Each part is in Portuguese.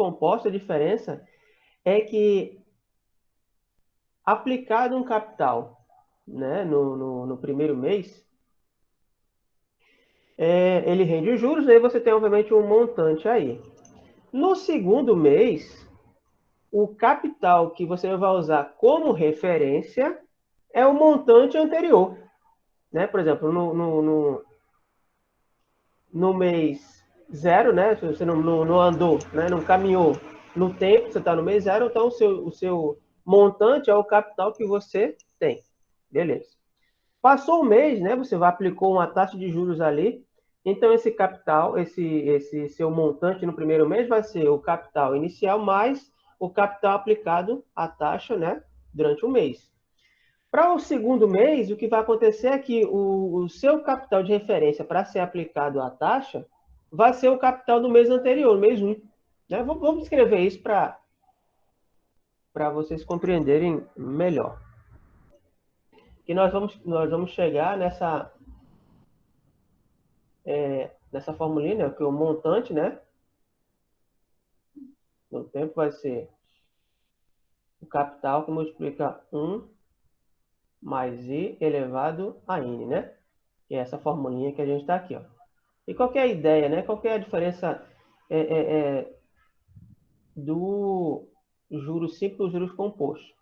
compostos, a diferença é que aplicado um capital, né, no primeiro mês, ele rende os juros, aí você tem, obviamente, um montante aí. No segundo mês, o capital que você vai usar como referência é o montante anterior. Né? Por exemplo, no mês zero, né? Se você não andou, né? Não caminhou no tempo, você está no mês zero, então o seu montante é o capital que você tem. Beleza. Passou o mês, né? Você aplicou uma taxa de juros ali. Então, esse capital, esse seu montante no primeiro mês vai ser o capital inicial mais o capital aplicado à taxa, né? Durante o mês. Para o segundo mês, o que vai acontecer é que o seu capital de referência para ser aplicado à taxa vai ser o capital do mês anterior, mês 1. Né? Vamos escrever isso para vocês compreenderem melhor. E nós vamos chegar nessa formulinha, que o montante, né? No tempo vai ser o capital que multiplica 1 mais i elevado a n, né? Que é essa formulinha que a gente está aqui, ó. E qual que é a ideia, né? Qual que é a diferença do juros simples e juros compostos?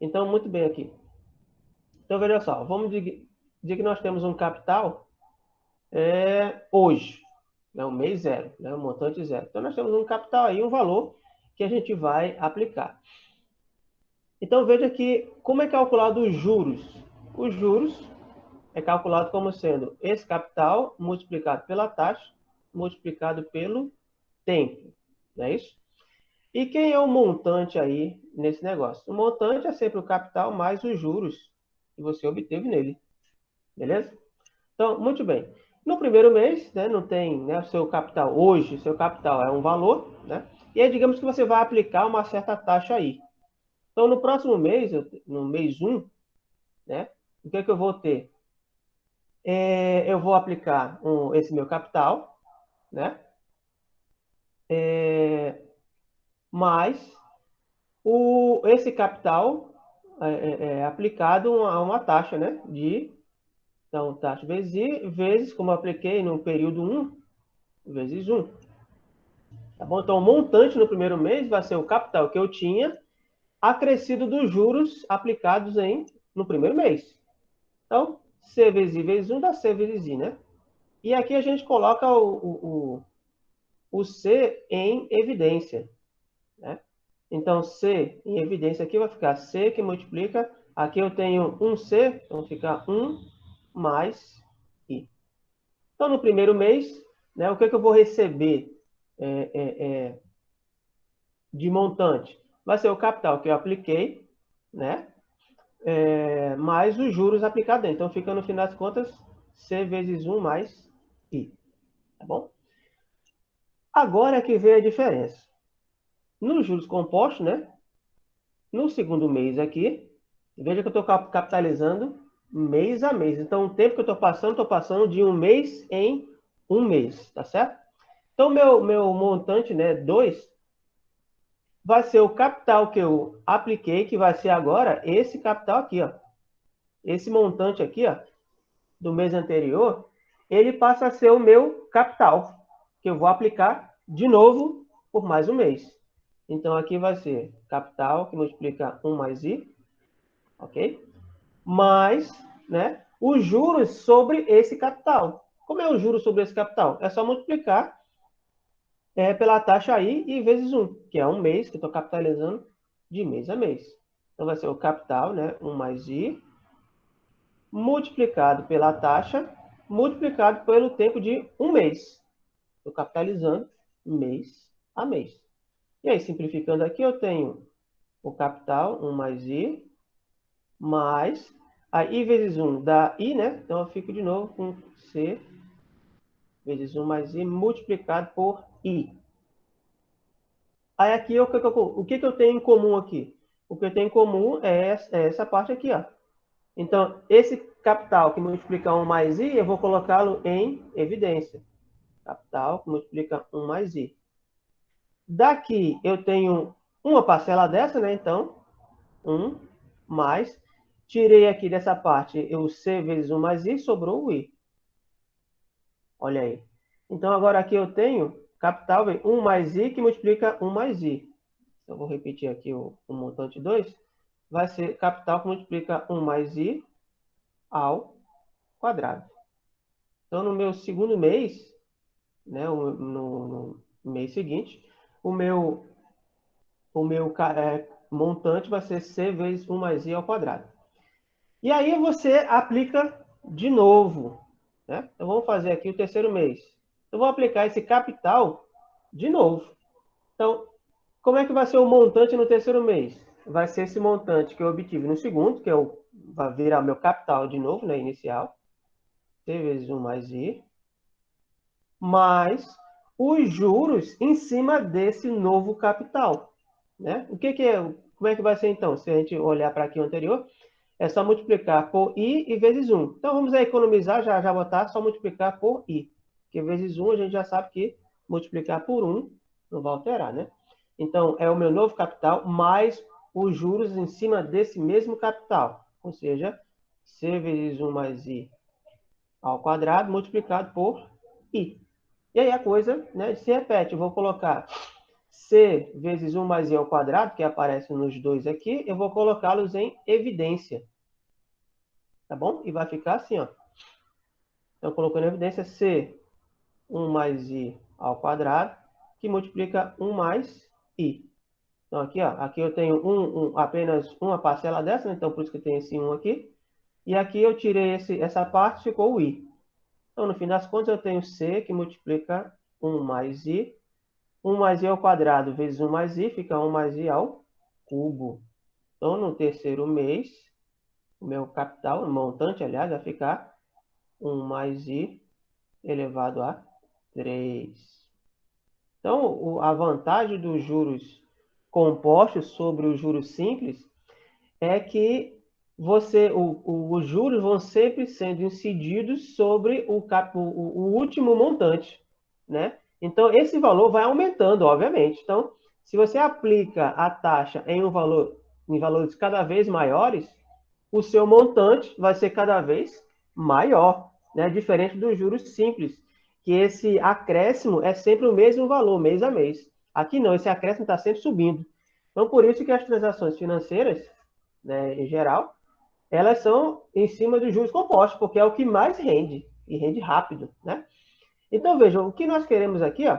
Então, muito bem aqui. Então, veja só, vamos dizer que nós temos um capital hoje, né, um mês zero, né, um montante zero. Então, nós temos um capital aí, um valor que a gente vai aplicar. Então, veja que como é calculado os juros? Os juros é calculado como sendo esse capital multiplicado pela taxa, multiplicado pelo tempo. Não é isso? E quem é o montante aí nesse negócio? O montante é sempre o capital mais os juros que você obteve nele. Beleza? Então, muito bem. No primeiro mês, né, não tem, né, o seu capital hoje, o seu capital é um valor, né? E aí, digamos que você vai aplicar uma certa taxa aí. Então, no próximo mês, no mês 1, né, o que é que eu vou ter? Eu vou aplicar esse meu capital, né? Mais esse capital aplicado a uma taxa, né? Então, taxa vezes I, vezes, como eu apliquei no período 1, vezes 1. Tá bom? Então, o montante no primeiro mês vai ser o capital que eu tinha acrescido dos juros aplicados no primeiro mês. Então, C vezes I vezes 1 dá C vezes I, né? E aqui a gente coloca o C em evidência, né? Então, C em evidência aqui vai ficar C que multiplica. Aqui eu tenho 1C, então fica 1 mais I. Então, no primeiro mês, né, o que eu vou receber de montante? Vai ser o capital que eu apliquei, né? Mais os juros aplicados dentro. Então, fica, no final das contas, C vezes 1 mais I. Tá bom? Agora é que vem a diferença. Nos juros compostos, né? No segundo mês aqui, veja que eu estou capitalizando mês a mês. Então, o tempo que eu estou passando de um mês em um mês, tá certo? Então, meu montante, né, 2, vai ser o capital que eu apliquei, que vai ser agora esse capital aqui, ó. Esse montante aqui, ó, do mês anterior, ele passa a ser o meu capital, que eu vou aplicar de novo por mais um mês. Então, aqui vai ser capital, que multiplica 1 mais I, ok? Mais, né, os juros sobre esse capital. Como é o juros sobre esse capital? É só multiplicar pela taxa I e vezes 1, que é um mês, que eu estou capitalizando de mês a mês. Então, vai ser o capital, né, 1 mais I, multiplicado pela taxa, multiplicado pelo tempo de um mês. Estou capitalizando mês a mês. E aí, simplificando aqui, eu tenho o capital, 1 mais I, mais a I vezes 1 dá I, né? Então, eu fico de novo com C vezes 1 mais I multiplicado por I. Aí, aqui, o que eu tenho em comum aqui? O que eu tenho em comum é essa parte aqui, ó. Então, esse capital que multiplica 1 mais I, eu vou colocá-lo em evidência. Capital que multiplica 1 mais I. Daqui eu tenho uma parcela dessa, né? Então, 1 mais. Tirei aqui dessa parte o C vezes 1 mais I, sobrou o I. Olha aí. Então, agora aqui eu tenho capital 1 mais I, que multiplica 1 mais I. Então, eu vou repetir aqui o montante 2. Vai ser capital que multiplica 1 mais I ao quadrado. Então, no meu segundo mês, né, no mês seguinte, o meu montante vai ser C vezes 1 mais I ao quadrado. E aí você aplica de novo. Né? Então, vamos fazer aqui o terceiro mês. Eu vou aplicar esse capital de novo. Então, como é que vai ser o montante no terceiro mês? Vai ser esse montante que eu obtive no segundo, que vai virar meu capital de novo, né, inicial. C vezes 1 mais I. Mais os juros em cima desse novo capital. Né? Como é que vai ser então? Se a gente olhar para aqui o anterior, é só multiplicar por I e vezes 1. Então, vamos economizar, já botar, só multiplicar por I. Porque vezes 1 a gente já sabe que multiplicar por 1 não vai alterar, né? Então, é o meu novo capital mais os juros em cima desse mesmo capital. Ou seja, C vezes 1 mais I ao quadrado multiplicado por I. E aí a coisa, né, se repete. Eu vou colocar C vezes 1 mais I ao quadrado, que aparece nos dois aqui, eu vou colocá-los em evidência. Tá bom? E vai ficar assim, ó. Então, colocando em evidência C, 1 mais I ao quadrado, que multiplica 1 mais I. Então, aqui, ó, aqui eu tenho apenas uma parcela dessa, né? Então, por isso que tem esse 1 aqui. E aqui eu tirei essa parte, ficou o I. Então, no fim das contas, eu tenho C, que multiplica 1 mais I. 1 mais I ao quadrado vezes 1 mais I, fica 1 mais I ao cubo. Então, no terceiro mês, o meu capital, o montante, aliás, vai ficar 1 mais I elevado a 3. Então, a vantagem dos juros compostos sobre os juros simples é que os juros vão sempre sendo incididos sobre o último montante, né? Então, esse valor vai aumentando, obviamente. Então, se você aplica a taxa em valores cada vez maiores, o seu montante vai ser cada vez maior, né? Diferente dos juros simples, que esse acréscimo é sempre o mesmo valor, mês a mês. Aqui não, esse acréscimo está sempre subindo. Então, por isso que as transações financeiras, né, em geral, elas são em cima dos juros compostos, porque é o que mais rende, e rende rápido, né? Então, vejam, o que nós queremos aqui, ó,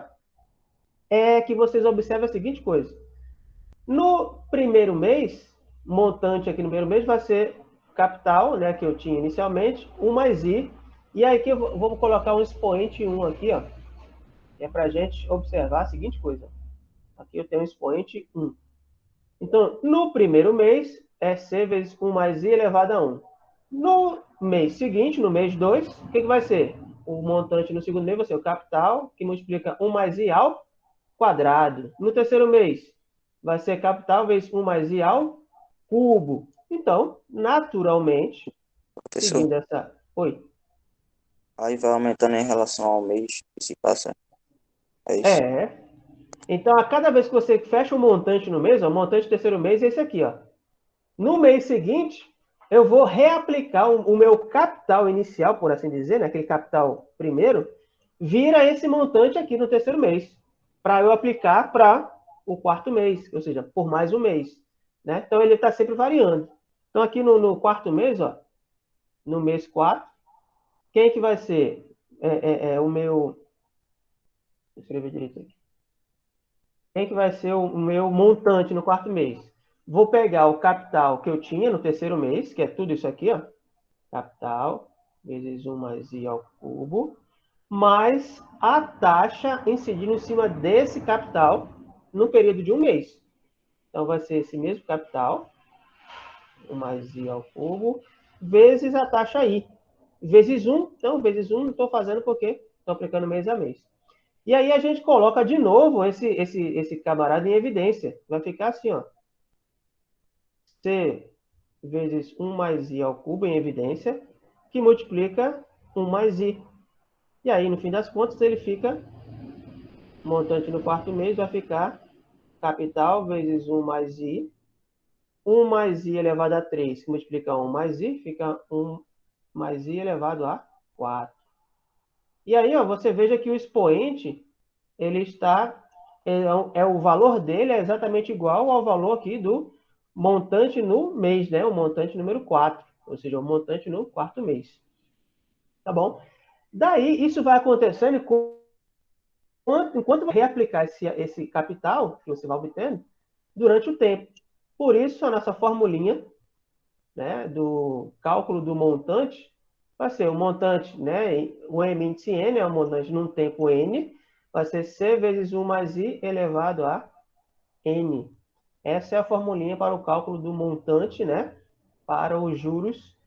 é que vocês observem a seguinte coisa. No primeiro mês, montante aqui no primeiro mês vai ser capital, né, que eu tinha inicialmente, 1 mais I. E aí que eu vou colocar um expoente 1 aqui, ó, é para a gente observar a seguinte coisa. Aqui eu tenho um expoente 1. Então, no primeiro mês, é C vezes 1 mais I elevado a 1. No mês seguinte, no mês 2, o que vai ser? O montante no segundo mês vai ser o capital, que multiplica 1 mais I ao quadrado. No terceiro mês, vai ser capital vezes 1 mais I ao cubo. Então, naturalmente, Professor, seguindo essa... Oi. aí vai aumentando em relação ao mês que se passa. É isso? É. Então, a cada vez que você fecha um montante no mês, ó, o montante do terceiro mês é esse aqui, ó. No mês seguinte, eu vou reaplicar o meu capital inicial, por assim dizer, né, aquele capital primeiro, vira esse montante aqui no terceiro mês, para eu aplicar para o quarto mês, ou seja, por mais um mês. Né? Então, ele está sempre variando. Então, aqui no quarto mês, ó, no mês 4, quem é que vai ser o meu... Deixa eu escrever direito aqui. Quem é que vai ser o meu montante no quarto mês? Vou pegar o capital que eu tinha no terceiro mês, que é tudo isso aqui, ó, capital vezes 1 mais I ao cubo, mais a taxa incidindo em cima desse capital no período de um mês. Então, vai ser esse mesmo capital, 1 mais I ao cubo, vezes a taxa I. Vezes 1, então, vezes 1 não estou fazendo porque estou aplicando mês a mês. E aí a gente coloca de novo esse camarada em evidência. Vai ficar assim, ó. C vezes 1 mais I ao cubo em evidência, que multiplica 1 mais I. E aí, no fim das contas, ele fica montante no quarto mês vai ficar capital vezes 1 mais i. 1 mais i elevado a 3, que multiplica 1 mais i, fica 1 mais i elevado a 4. E aí, ó, você veja que o expoente, ele está, o valor dele é exatamente igual ao valor aqui do montante no mês, né? O montante número 4, ou seja, o montante no quarto mês. Tá bom? Daí, isso vai acontecendo enquanto você reaplicar esse capital que você vai obtendo durante o tempo. Por isso, a nossa formulinha, né, do cálculo do montante vai ser o montante, né, o m índice n é o montante num tempo n, vai ser c vezes 1 mais i elevado a n. Essa é a formulinha para o cálculo do montante, né, para os juros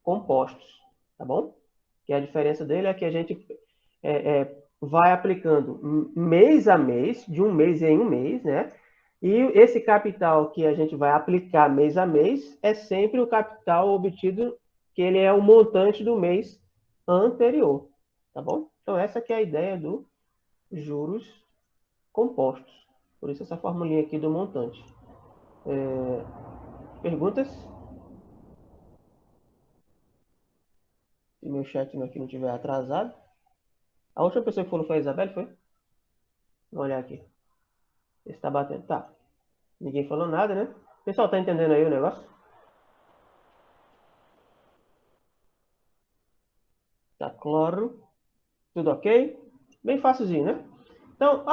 compostos, tá bom? Que a diferença dele é que a gente vai aplicando mês a mês, de um mês em um mês, né? E esse capital que a gente vai aplicar mês a mês é sempre o capital obtido, que ele é o montante do mês anterior, tá bom? Então, essa que é a ideia do juros compostos. Por isso, essa formulinha aqui do montante. Perguntas? Se meu chat aqui não estiver atrasado. A última pessoa que falou foi a Isabelle, foi? Vamos olhar aqui. Está batendo. Tá. Ninguém falou nada, né? Pessoal, tá entendendo aí o negócio? Tá claro. Tudo ok? Bem facilzinho, né? Então,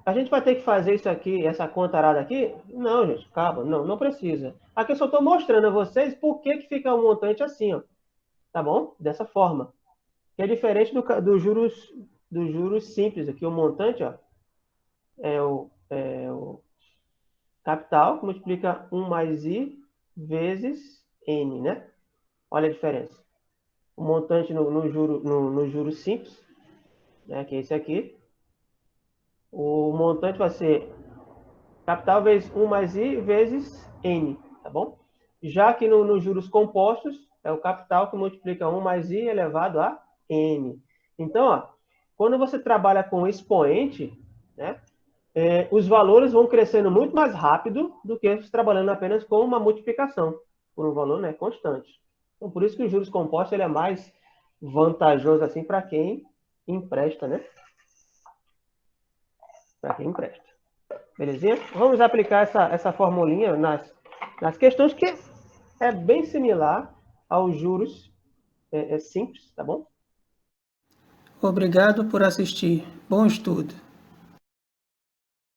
a gente vai ter que fazer isso aqui, essa conta arada aqui? Não, gente, calma, não precisa. Aqui eu só estou mostrando a vocês por que fica um montante assim, ó. Tá bom? Dessa forma. Que é diferente do juros simples. Aqui o montante, ó, é o capital, que multiplica 1 mais i vezes n, né? Olha a diferença. O montante no juro simples, né, que é esse aqui, o montante vai ser capital vezes 1 mais i vezes n, tá bom? Já que nos juros compostos, é o capital que multiplica 1 mais i elevado a n. Então, ó, quando você trabalha com expoente, né, os valores vão crescendo muito mais rápido do que trabalhando apenas com uma multiplicação por um valor, né, constante. Então, por isso que os juros compostos ele é mais vantajoso assim para quem empresta, né? Para quem empresta. Belezinha? Vamos aplicar essa formulinha nas questões que é bem similar aos juros simples, tá bom? Obrigado por assistir. Bom estudo.